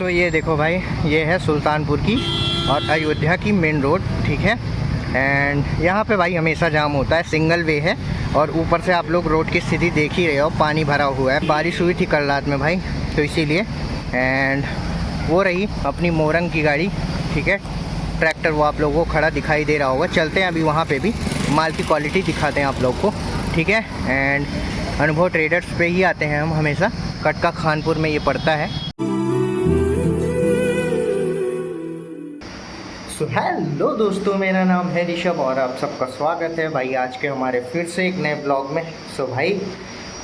तो ये देखो भाई, ये है सुल्तानपुर की और अयोध्या की मेन रोड, ठीक है। एंड यहाँ पे भाई हमेशा जाम होता है, सिंगल वे है। और ऊपर से आप लोग रोड की स्थिति देख ही रहे हो, पानी भरा हुआ है। बारिश हुई थी कल रात में भाई, तो इसीलिए। एंड वो रही अपनी मोरंग की गाड़ी, ठीक है। ट्रैक्टर वो आप लोगों को खड़ा दिखाई दे रहा होगा। चलते हैं अभी वहाँ पे भी, माल की क्वालिटी दिखाते हैं आप लोग को, ठीक है। एंड अनुभव ट्रेडर्स पे ही आते हैं हम हमेशा, कटका खानपुर में ये पड़ता है। सो हेलो दोस्तों, मेरा नाम है ऋषभ और आप सबका स्वागत है भाई आज के हमारे फिर से एक नए ब्लॉग में। सो भाई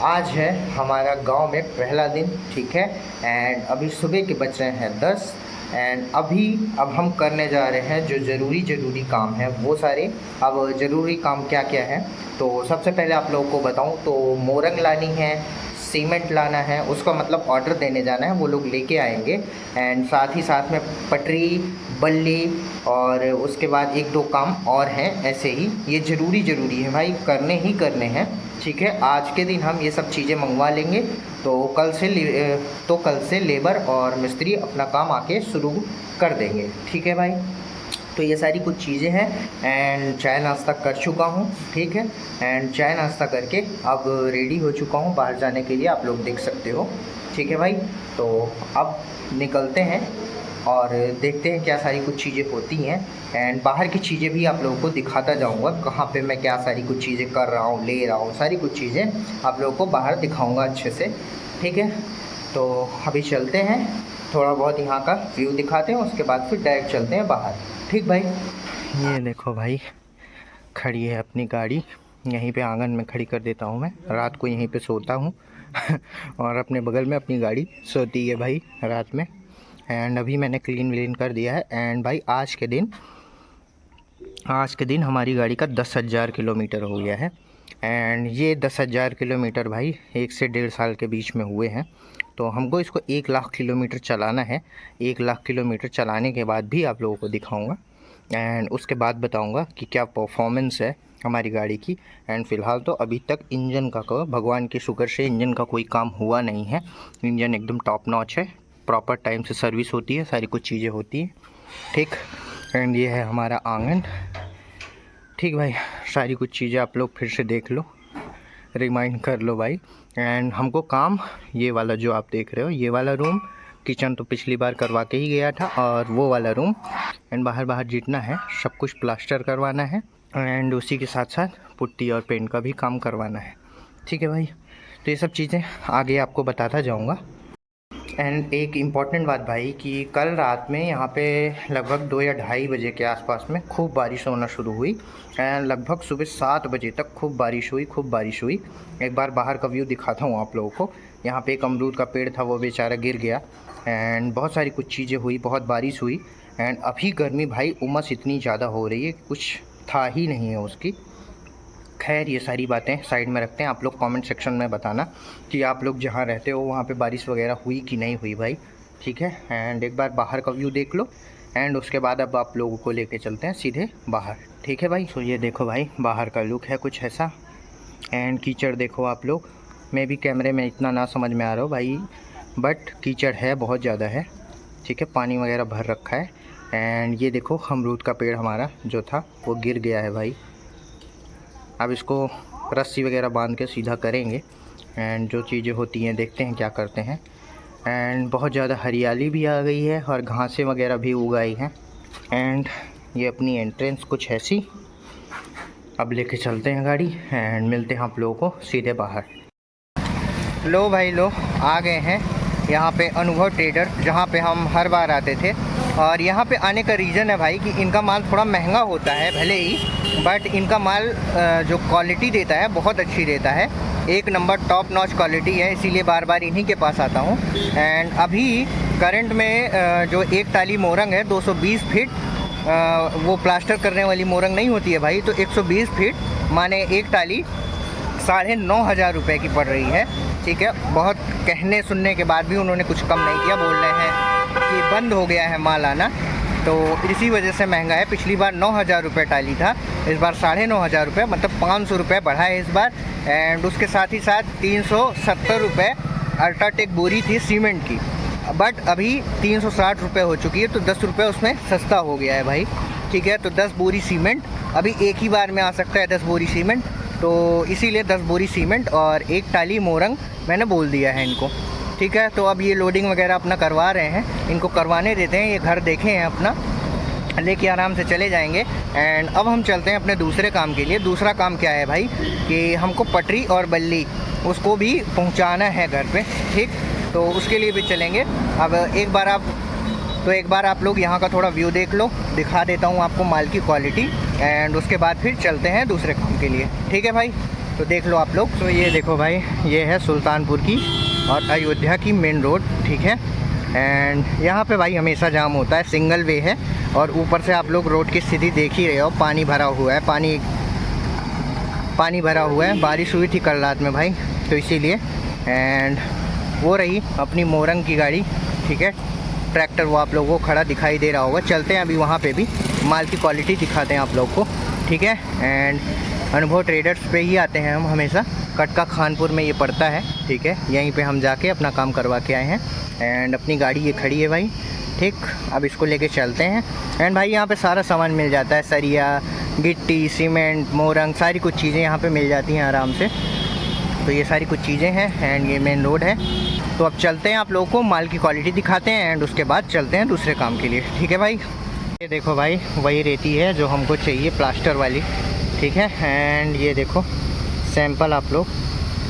आज है हमारा गांव में पहला दिन, ठीक है। एंड अभी सुबह के बज रहे हैं 10। एंड अब हम करने जा रहे हैं जो ज़रूरी काम है वो सारे। अब ज़रूरी काम क्या क्या है, तो सबसे पहले आप लोगों को बताऊं तो मोरंग लानी है, सीमेंट लाना है, उसका मतलब ऑर्डर देने जाना है, वो लोग लेके आएंगे। एंड साथ ही साथ में पटरी, बल्ली और उसके बाद एक दो काम और हैं ऐसे ही। ये ज़रूरी है भाई, करने ही करने हैं, ठीक है। आज के दिन हम ये सब चीज़ें मंगवा लेंगे, तो कल से लेबर और मिस्त्री अपना काम आके शुरू कर देंगे, ठीक है भाई। तो ये सारी कुछ चीज़ें हैं। एंड चाय नाश्ता कर चुका हूँ, ठीक है। एंड चाय नाश्ता करके अब रेडी हो चुका हूँ बाहर जाने के लिए, आप लोग देख सकते हो, ठीक है भाई। तो अब निकलते हैं और देखते हैं क्या सारी कुछ चीज़ें होती हैं। एंड बाहर की चीज़ें भी आप लोगों को दिखाता जाऊंगा, कहाँ पे मैं क्या सारी कुछ चीज़ें कर रहा हूँ, ले रहा हूँ, सारी कुछ चीज़ें आप लोगों को बाहर दिखाऊंगा अच्छे से, ठीक है। तो अभी चलते हैं, थोड़ा बहुत यहाँ का व्यू दिखाते हैं, उसके बाद फिर डायरेक्ट चलते हैं बाहर, ठीक भाई। ये देखो भाई, खड़ी है अपनी गाड़ी, यहीं पे आंगन में खड़ी कर देता हूँ मैं, रात को यहीं पे सोता हूँ और अपने बगल में अपनी गाड़ी सोती है भाई रात में। एंड अभी मैंने क्लीन व्लीन कर दिया है। एंड भाई आज के दिन हमारी गाड़ी का 10,000 किलोमीटर हो गया है। एंड ये 10,000 किलोमीटर भाई 1 से 1.5 साल के बीच में हुए हैं। तो हमको इसको 1 लाख किलोमीटर चलाना है। 1 लाख किलोमीटर चलाने के बाद भी आप लोगों को दिखाऊंगा एंड उसके बाद बताऊंगा कि क्या परफॉर्मेंस है हमारी गाड़ी की। एंड फ़िलहाल तो अभी तक इंजन का भगवान के शुक्र से इंजन का कोई काम हुआ नहीं है। इंजन एकदम टॉप नॉच है, प्रॉपर टाइम से सर्विस होती है, सारी कुछ चीज़ें होती हैं, ठीक। एंड ये है हमारा आंगन, ठीक भाई। सारी कुछ चीज़ें आप लोग फिर से देख लो, रिमाइंड कर लो भाई। एंड हमको काम ये वाला जो आप देख रहे हो, ये वाला रूम, किचन तो पिछली बार करवा के ही गया था, और वो वाला रूम एंड बाहर जितना है सब कुछ प्लास्टर करवाना है। एंड उसी के साथ साथ पुट्टी और पेंट का भी काम करवाना है, ठीक है भाई। तो ये सब चीज़ें आगे आपको बताता जाऊँगा। एंड एक इम्पॉर्टेंट बात भाई कि कल रात में यहाँ पे लगभग 2 या 2:30 बजे के आसपास में खूब बारिश होना शुरू हुई। एंड लगभग सुबह 7 बजे तक खूब बारिश हुई। एक बार बाहर का व्यू दिखाता हूँ आप लोगों को। यहाँ पे एक अमरूद का पेड़ था, वो बेचारा गिर गया। एंड बहुत सारी कुछ चीज़ें हुई, बहुत बारिश हुई। एंड अभी गर्मी भाई उमस इतनी ज़्यादा हो रही है, कुछ था ही नहीं है उसकी। खैर ये सारी बातें साइड में रखते हैं। आप लोग कमेंट सेक्शन में बताना कि आप लोग जहाँ रहते हो वहाँ पे बारिश वगैरह हुई कि नहीं हुई भाई, ठीक है। एंड एक बार बाहर का व्यू देख लो एंड उसके बाद अब आप लोगों को लेके चलते हैं सीधे बाहर, ठीक है भाई। तो ये देखो भाई, बाहर का लुक है कुछ ऐसा। एंड कीचड़ देखो आप लोग, मैं भी कैमरे में इतना ना समझ में आ रहा हो भाई, बट कीचड़ है, बहुत ज़्यादा है, ठीक है। पानी वगैरह भर रखा है। एंड ये देखो अमरूद का पेड़ हमारा जो था वो गिर गया है भाई। अब इसको रस्सी वगैरह बांध के सीधा करेंगे। एंड जो चीज़ें होती हैं देखते हैं क्या करते हैं। एंड बहुत ज़्यादा हरियाली भी आ गई है और घासें वगैरह भी उगाई हैं। एंड ये अपनी एंट्रेंस कुछ ऐसी। अब लेके चलते हैं गाड़ी एंड मिलते हैं आप लोगों को सीधे बाहर। लो भाई लो, आ गए हैं यहाँ पे अनुभव ट्रेडर, जहाँ पे हम हर बार आते थे। और यहाँ पे आने का रीज़न है भाई कि इनका माल थोड़ा महंगा होता है भले ही, बट इनका माल जो क्वालिटी देता है बहुत अच्छी देता है, एक नंबर टॉप नॉच क्वालिटी है, इसीलिए बार बार इन्हीं के पास आता हूँ। एंड अभी करंट में जो एक टाली मोरंग है 220 फीट, वो प्लास्टर करने वाली मोरंग नहीं होती है भाई, तो 120 फीट माने एक टाली 9,500 रुपये की पड़ रही है, ठीक है। बहुत कहने सुनने के बाद भी उन्होंने कुछ कम नहीं किया, बोल रहे हैं कि बंद हो गया है माल आना, तो इसी वजह से महंगा है। पिछली बार 9,000 रुपये टाली था, इस बार 9,500 रुपये, मतलब 500 रुपये बढ़ा है इस बार। एंड उसके साथ ही साथ 370 रुपये अल्ट्राटेक बोरी थी सीमेंट की, बट अभी 360 रुपये हो चुकी है, तो 10 रुपये उसमें सस्ता हो गया है भाई। ठीक है, तो 10 बोरी सीमेंट अभी एक ही बार में आ सकता है, 10 बोरी सीमेंट, तो इसीलिए 10 बोरी सीमेंट और एक टाली मोरंग मैंने बोल दिया है इनको। ठीक है, तो अब ये लोडिंग वगैरह अपना करवा रहे हैं, इनको करवाने देते हैं, ये घर देखे हैं अपना, लेके आराम से चले जाएंगे। एंड अब हम चलते हैं अपने दूसरे काम के लिए। दूसरा काम क्या है भाई कि हमको पटरी और बल्ली उसको भी पहुंचाना है घर पे। ठीक, तो उसके लिए भी चलेंगे। अब एक बार आप लोग यहाँ का थोड़ा व्यू देख लो, दिखा देता हूँ आपको माल की क्वालिटी, एंड उसके बाद फिर चलते हैं दूसरे काम के लिए। ठीक है भाई, तो देख लो आप लोग। तो ये देखो भाई, ये है सुल्तानपुर की और अयोध्या की मेन रोड। ठीक है, एंड यहाँ पे भाई हमेशा जाम होता है, सिंगल वे है, और ऊपर से आप लोग रोड की स्थिति देख ही रहे हो, पानी भरा हुआ है, पानी भरा हुआ है। बारिश हुई थी कल रात में भाई, तो इसीलिए। एंड वो रही अपनी मोरंग की गाड़ी। ठीक है, ट्रैक्टर वो आप लोगों को खड़ा दिखाई दे रहा होगा। चलते हैं अभी वहाँ पे भी माल की क्वालिटी दिखाते हैं आप लोग को। ठीक है, एंड अनुभव ट्रेडर्स पे ही आते हैं हम हमेशा, कटका खानपुर में ये पड़ता है। ठीक है, यहीं पे हम जाके अपना काम करवा के आए हैं। एंड अपनी गाड़ी ये खड़ी है भाई। ठीक, अब इसको लेके चलते हैं। एंड भाई यहाँ पे सारा सामान मिल जाता है, सरिया, गिट्टी, सीमेंट, मोरंग, सारी कुछ चीज़ें यहाँ पे मिल जाती हैं आराम से। तो ये सारी कुछ चीज़ें हैं, एंड ये मेन रोड है। तो अब चलते हैं, आप लोगों को माल की क्वालिटी दिखाते हैं, एंड उसके बाद चलते हैं दूसरे काम के लिए। ठीक है भाई, ये देखो भाई, वही रेती है जो हमको चाहिए, प्लास्टर वाली। ठीक है, एंड ये देखो सैंपल आप लोग,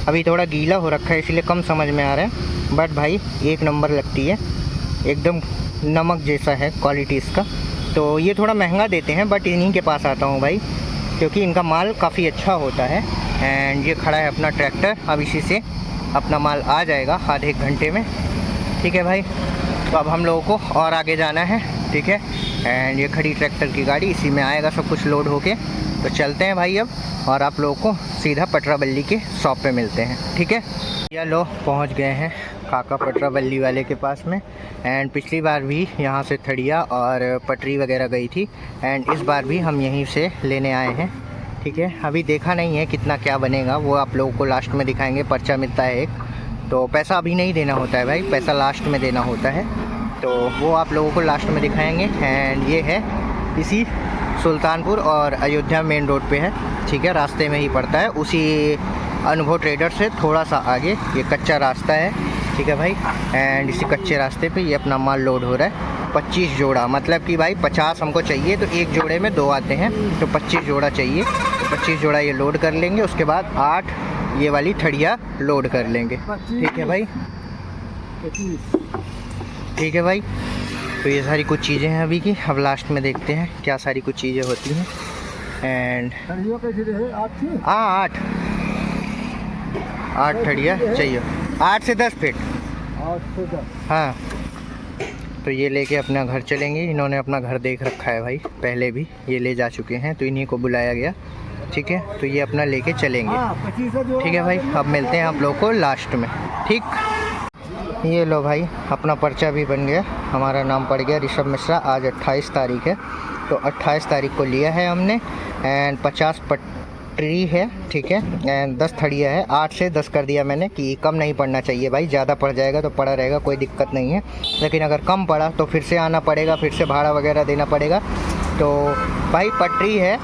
अभी थोड़ा गीला हो रखा है इसलिए कम समझ में आ रहा है, बट भाई एक नंबर लगती है, एकदम नमक जैसा है क्वालिटी इसका। तो ये थोड़ा महंगा देते हैं, बट इन्हीं के पास आता हूँ भाई, क्योंकि इनका माल काफ़ी अच्छा होता है। एंड ये खड़ा है अपना ट्रैक्टर, अब इसी से अपना माल आ जाएगा आधे एक घंटे में। ठीक है भाई, तो अब हम लोगों को और आगे जाना है। ठीक है, एंड ये खड़ी ट्रैक्टर की गाड़ी, इसी में आएगा सब कुछ लोड होके। तो चलते हैं भाई अब, और आप लोगों को सीधा पटरा बल्ली के शॉप पे मिलते हैं। ठीक है, ये लो पहुंच गए हैं काका पटरा बल्ली वाले के पास में। एंड पिछली बार भी यहाँ से थड़िया और पटरी वगैरह गई थी, एंड इस बार भी हम यहीं से लेने आए हैं। ठीक है, अभी देखा नहीं है कितना क्या बनेगा, वो आप लोगों को लास्ट में दिखाएंगे। पर्चा मिलता है एक, तो पैसा अभी नहीं देना होता है भाई, पैसा लास्ट में देना होता है, तो वो आप लोगों को लास्ट में दिखाएंगे। एंड ये है इसी सुल्तानपुर और अयोध्या मेन रोड पे है। ठीक है, रास्ते में ही पड़ता है, उसी अनुभव ट्रेडर से थोड़ा सा आगे ये कच्चा रास्ता है। ठीक है भाई, एंड इसी कच्चे रास्ते पे ये अपना माल लोड हो रहा है। 25 जोड़ा, मतलब कि भाई 50 हमको चाहिए, तो एक जोड़े में 2 आते हैं, तो 25 जोड़ा चाहिए। तो 25 जोड़ा ये लोड कर लेंगे, उसके बाद 8 ये वाली थड़िया लोड कर लेंगे। ठीक है भाई, ठीक है भाई, तो ये सारी कुछ चीज़ें हैं अभी की। अब लास्ट में देखते हैं क्या सारी कुछ चीज़ें होती हैं। एंड हाँ, 8 थड़िया चाहिए, 8 से 10 फीट। हाँ, तो ये लेके अपना घर चलेंगे। इन्होंने अपना घर देख रखा है भाई, पहले भी ये ले जा चुके हैं, तो इन्हीं को बुलाया गया। ठीक है, तो ये अपना लेके चलेंगे। ठीक है भाई, अब मिलते हैं आप लोगों को लास्ट में। ठीक, ये लो भाई, अपना पर्चा भी बन गया, हमारा नाम पड़ गया ऋषभ मिश्रा। आज 28 तारीख है, तो 28 तारीख को लिया है हमने। एंड 50 पटरी है। ठीक है, एंड 10 थड़िया है। 8 से 10 कर दिया मैंने, कि कम नहीं पड़ना चाहिए भाई, ज़्यादा पड़ जाएगा तो पड़ा रहेगा, कोई दिक्कत नहीं है, लेकिन अगर कम पड़ा तो फिर से आना पड़ेगा, फिर से भाड़ा वगैरह देना पड़ेगा। तो भाई पटरी है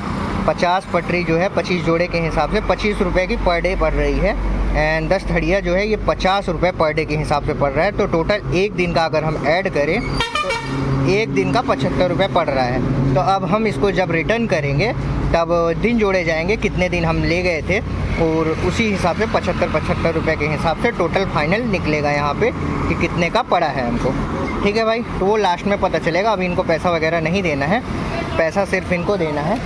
50 पटरी जो है 25 जोड़े के हिसाब से 25 रुपये की पर डे पड़ रही है। एंड 10 थड़िया जो है ये 50 रुपये पर डे के हिसाब से पड़ रहा है। तो टोटल एक दिन का अगर हम ऐड करें तो एक दिन का 75 रुपये पड़ रहा है। तो अब हम इसको जब रिटर्न करेंगे तब दिन जोड़े जाएंगे, कितने दिन हम ले गए थे, और उसी हिसाब से 75 रुपये के हिसाब से टोटल फाइनल निकलेगा यहाँ पे कि कितने का पड़ा है हमको। ठीक है भाई, तो वो लास्ट में पता चलेगा। अभी इनको पैसा वगैरह नहीं देना है, पैसा सिर्फ इनको देना है,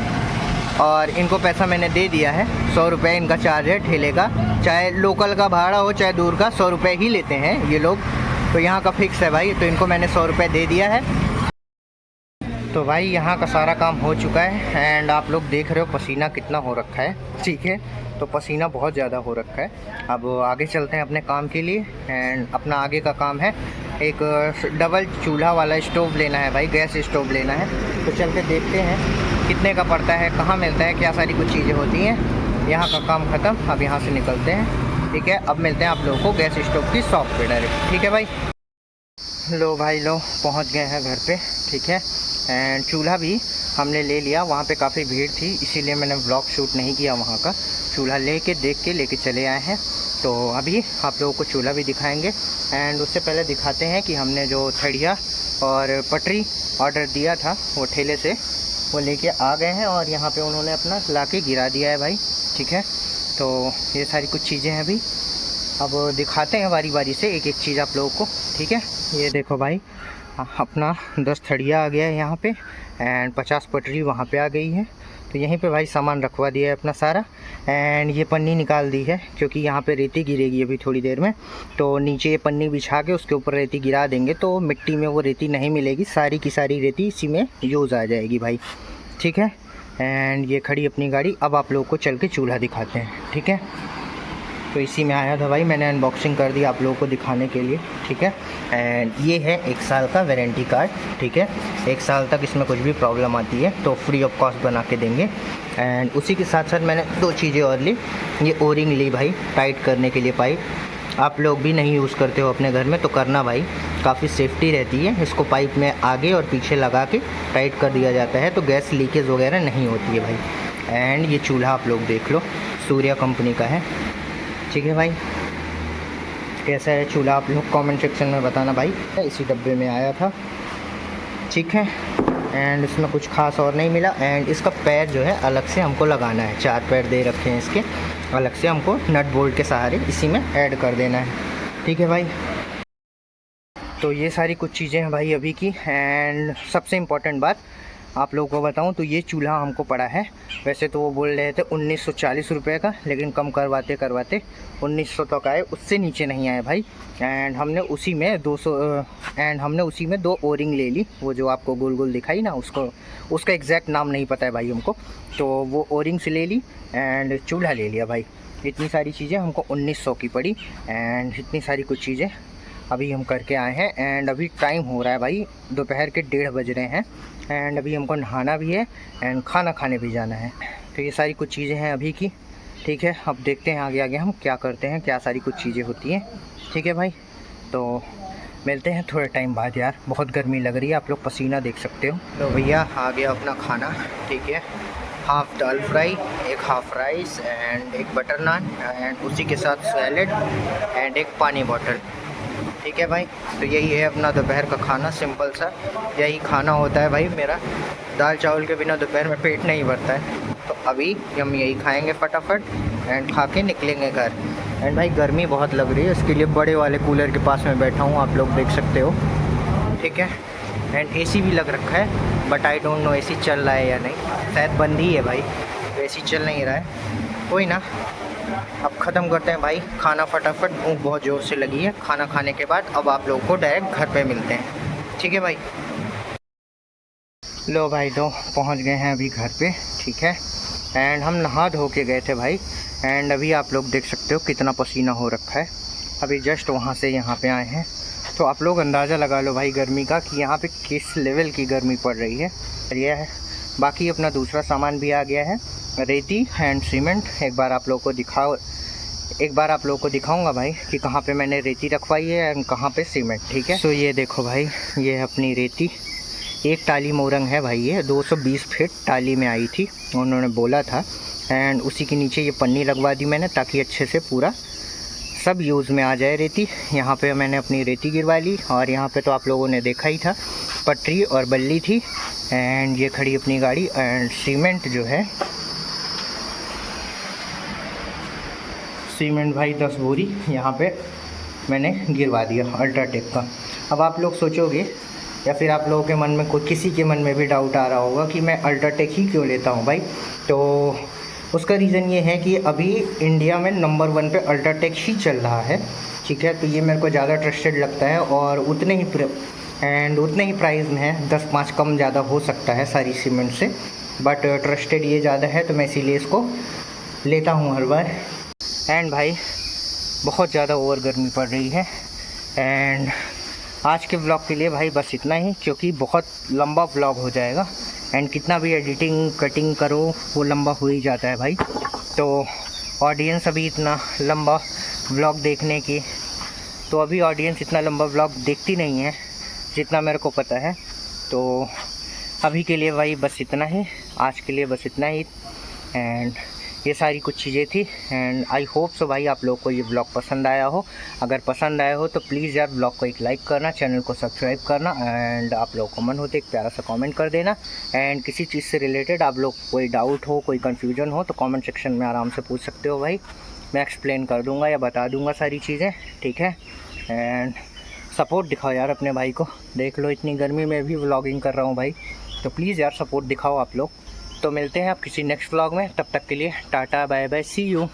और इनको पैसा मैंने दे दिया है। 100 रुपये इनका चार्ज है ठेले का, चाहे लोकल का भाड़ा हो चाहे दूर का, 100 रुपये ही लेते हैं ये लोग, तो यहाँ का फिक्स है भाई। तो इनको मैंने 100 रुपये दे दिया है। तो भाई यहाँ का सारा काम हो चुका है, एंड आप लोग देख रहे हो पसीना कितना हो रखा है। ठीक है, तो पसीना बहुत ज़्यादा हो रखा है। अब आगे चलते हैं अपने काम के लिए। एंड अपना आगे का काम है एक डबल चूल्हा वाला स्टोव लेना है भाई, गैस स्टोव लेना है। तो चलते देखते हैं कितने का पड़ता है, कहाँ मिलता है, क्या सारी कुछ चीज़ें होती हैं। यहाँ का काम ख़त्म, अब यहाँ से निकलते हैं। ठीक है, अब मिलते हैं आप लोगों को गैस स्टोव की शॉप पे डायरेक्ट। ठीक है भाई। लो भाई लो, पहुंच गए हैं घर पे, ठीक है। एंड चूल्हा भी हमने ले लिया। वहाँ पे काफ़ी भीड़ थी, इसीलिए मैंने व्लॉग शूट नहीं किया वहाँ का। चूल्हा देख के लेके चले आए हैं। तो अभी आप लोगों को चूल्हा भी दिखाएंगे। एंड उससे पहले दिखाते हैं कि हमने जो थड़िया और पटरी ऑर्डर दिया था वो ठेले से वो लेके आ गए हैं, और यहाँ पे उन्होंने अपना ला के गिरा दिया है भाई, ठीक है। तो ये सारी कुछ चीज़ें हैं अभी, अब दिखाते हैं बारी बारी से एक एक चीज़ आप लोगों को, ठीक है। ये देखो भाई, अपना 10 थड़िया आ गया है यहाँ पे, एंड 50 पटरी वहाँ पे आ गई है। तो यहीं पे भाई सामान रखवा दिया है अपना सारा। एंड ये पन्नी निकाल दी है क्योंकि यहाँ पे रेती गिरेगी अभी थोड़ी देर में, तो नीचे ये पन्नी बिछा के उसके ऊपर रेती गिरा देंगे, तो मिट्टी में वो रेती नहीं मिलेगी, सारी की सारी रेती इसी में यूज़ आ जाएगी भाई, ठीक है। एंड ये खड़ी अपनी गाड़ी। अब आप लोगों को चल के चूल्हा दिखाते हैं, ठीक है। तो इसी में आया था भाई, मैंने अनबॉक्सिंग कर दी आप लोगों को दिखाने के लिए, ठीक है। एंड ये है 1 साल का वारंटी कार्ड, ठीक है। 1 साल तक इसमें कुछ भी प्रॉब्लम आती है तो फ्री ऑफ कॉस्ट बना के देंगे। एंड उसी के साथ साथ मैंने 2 चीज़ें और ली। ये ओरिंग ली भाई, टाइट करने के लिए पाइप। आप लोग भी नहीं यूज़ करते हो अपने घर में तो करना भाई, काफ़ी सेफ्टी रहती है। इसको पाइप में आगे और पीछे लगा के टाइट कर दिया जाता है तो गैस लीकेज वगैरह नहीं होती है भाई। एंड ये चूल्हा आप लोग देख लो, सूर्या कंपनी का है, ठीक है भाई। कैसा है चूल्हा आप लोग कमेंट सेक्शन में बताना भाई। इसी डब्बे में आया था, ठीक है। एंड इसमें कुछ खास और नहीं मिला। एंड इसका पैर जो है अलग से हमको लगाना है, 4 पैर दे रखे हैं इसके, अलग से हमको नट बोल्ट के सहारे इसी में ऐड कर देना है, ठीक है भाई। तो ये सारी कुछ चीज़ें हैं भाई अभी की। एंड सबसे इम्पोर्टेंट बात आप लोगों को बताऊं तो ये चूल्हा हमको पड़ा है, वैसे तो वो बोल रहे थे 1940 रुपये का, लेकिन कम करवाते करवाते 1900 तक आए, उससे नीचे नहीं आए भाई। एंड हमने उसी में 2 ओरिंग ले ली, वो जो आपको गोल गोल दिखाई ना, उसका एग्जैक्ट नाम नहीं पता है भाई हमको, तो वो ओरिंग से ले ली एंड चूल्हा ले लिया भाई। इतनी सारी चीज़ें हमको 1900 की पड़ी। एंड इतनी सारी कुछ चीज़ें अभी हम करके आए हैं। एंड अभी टाइम हो रहा है भाई, दोपहर के 1:30 बज रहे हैं। एंड अभी हमको नहाना भी है एंड खाना खाने भी जाना है। तो ये सारी कुछ चीज़ें हैं अभी की, ठीक है। अब देखते हैं आगे आगे हम क्या करते हैं, क्या सारी कुछ चीज़ें होती हैं, ठीक है भाई। तो मिलते हैं थोड़े टाइम बाद यार, बहुत गर्मी लग रही है, आप लोग पसीना देख सकते हो। तो भैया आ गया अपना खाना, ठीक है। हाफ़ दाल फ्राई, एक हाफ़ राइस एंड एक बटर नान, एंड उसी के साथ सैलेड एंड एक पानी बॉटल, ठीक है भाई। तो यही है अपना दोपहर का खाना, सिंपल सा यही खाना होता है भाई मेरा। दाल चावल के बिना दोपहर में पेट नहीं भरता है, तो अभी हम यही खाएंगे फटाफट एंड खा के निकलेंगे घर। एंड भाई गर्मी बहुत लग रही है, इसके लिए बड़े वाले कूलर के पास में बैठा हूँ, आप लोग देख सकते हो, ठीक है। एंड एसी भी लग रखा है, but I don't know AC चल रहा है या नहीं, शायद बंद ही है भाई, तो एसी चल नहीं रहा है, कोई ना। अब ख़त्म करते हैं भाई खाना फटाफट, भूख बहुत ज़ोर से लगी है। खाना खाने के बाद अब आप लोगों को डायरेक्ट घर पे मिलते हैं, ठीक है भाई। लो भाई तो पहुंच गए हैं अभी घर पे, ठीक है। एंड हम नहा धो के गए थे भाई, एंड अभी आप लोग देख सकते हो कितना पसीना हो रखा है। अभी जस्ट वहाँ से यहाँ पे आए हैं, तो आप लोग अंदाज़ा लगा लो भाई गर्मी का कि यहाँ पे किस लेवल की गर्मी पड़ रही है। यह है, बाकी अपना दूसरा सामान भी आ गया है, रेती एंड सीमेंट। एक बार आप लोगों को दिखाऊंगा भाई कि कहाँ पे मैंने रेती रखवाई है एंड कहाँ पे सीमेंट, ठीक है। तो ये देखो भाई, ये है अपनी रेती, एक टाली मोरंग है भाई, ये 220 फीट टाली में आई थी उन्होंने बोला था। एंड उसी के नीचे ये पन्नी लगवा दी मैंने ताकि अच्छे से पूरा सब यूज़ में आ जाए रेती। यहाँ पे मैंने अपनी रेती गिरवा ली, और यहाँ पे तो आप लोगों ने देखा ही था, पटरी और बल्ली थी। एंड ये खड़ी अपनी गाड़ी, एंड सीमेंट जो है, सीमेंट भाई 10 बोरी यहाँ पे मैंने गिरवा दिया अल्ट्राटेक का। अब आप लोग सोचोगे, या फिर आप लोगों के मन में किसी के मन में भी डाउट आ रहा होगा कि मैं अल्ट्राटेक ही क्यों लेता हूँ भाई, तो उसका रीज़न ये है कि अभी इंडिया में नंबर 1 पे अल्ट्राटेक ही चल रहा है, ठीक है। तो ये मेरे को ज़्यादा ट्रस्टेड लगता है, और उतने ही प्राइस में है, 10-5 कम ज़्यादा हो सकता है सारी सीमेंट से, बट ट्रस्टेड ये ज़्यादा है, तो मैं इसीलिए इसको लेता हूँ हर बार। एंड भाई बहुत ज़्यादा ओवर गर्मी पड़ रही है। एंड आज के ब्लॉग के लिए भाई बस इतना ही, क्योंकि बहुत लंबा ब्लॉग हो जाएगा, एंड कितना भी एडिटिंग कटिंग करो वो लंबा हो ही जाता है भाई। तो ऑडियंस अभी इतना लंबा ब्लॉग देखने की, तो अभी ऑडियंस इतना लंबा ब्लॉग देखती नहीं है, जितना मेरे को पता है। तो अभी के लिए भाई बस इतना ही, आज के लिए बस इतना ही। एंड ये सारी कुछ चीज़ें थी। एंड आई होप सो भाई आप लोग को ये ब्लॉग पसंद आया हो। अगर पसंद आया हो तो प्लीज़ यार ब्लॉग को एक लाइक करना, चैनल को सब्सक्राइब करना। एंड आप लोग को मन हो तो एक प्यारा सा कमेंट कर देना। एंड किसी चीज़ से रिलेटेड आप लोग कोई डाउट हो, कोई कन्फ्यूजन हो तो कमेंट सेक्शन में आराम से पूछ सकते हो भाई, मैं एक्सप्लेन कर दूँगा या बता दूँगा सारी चीज़ें, ठीक है। एंड सपोर्ट दिखाओ यार अपने भाई को, देख लो इतनी गर्मी में भी व्लॉगिंग कर रहा हूँ भाई, तो प्लीज़ यार सपोर्ट दिखाओ आप लोग। तो मिलते हैं आप किसी नेक्स्ट व्लॉग में, तब तक के लिए tata bye bye, see you.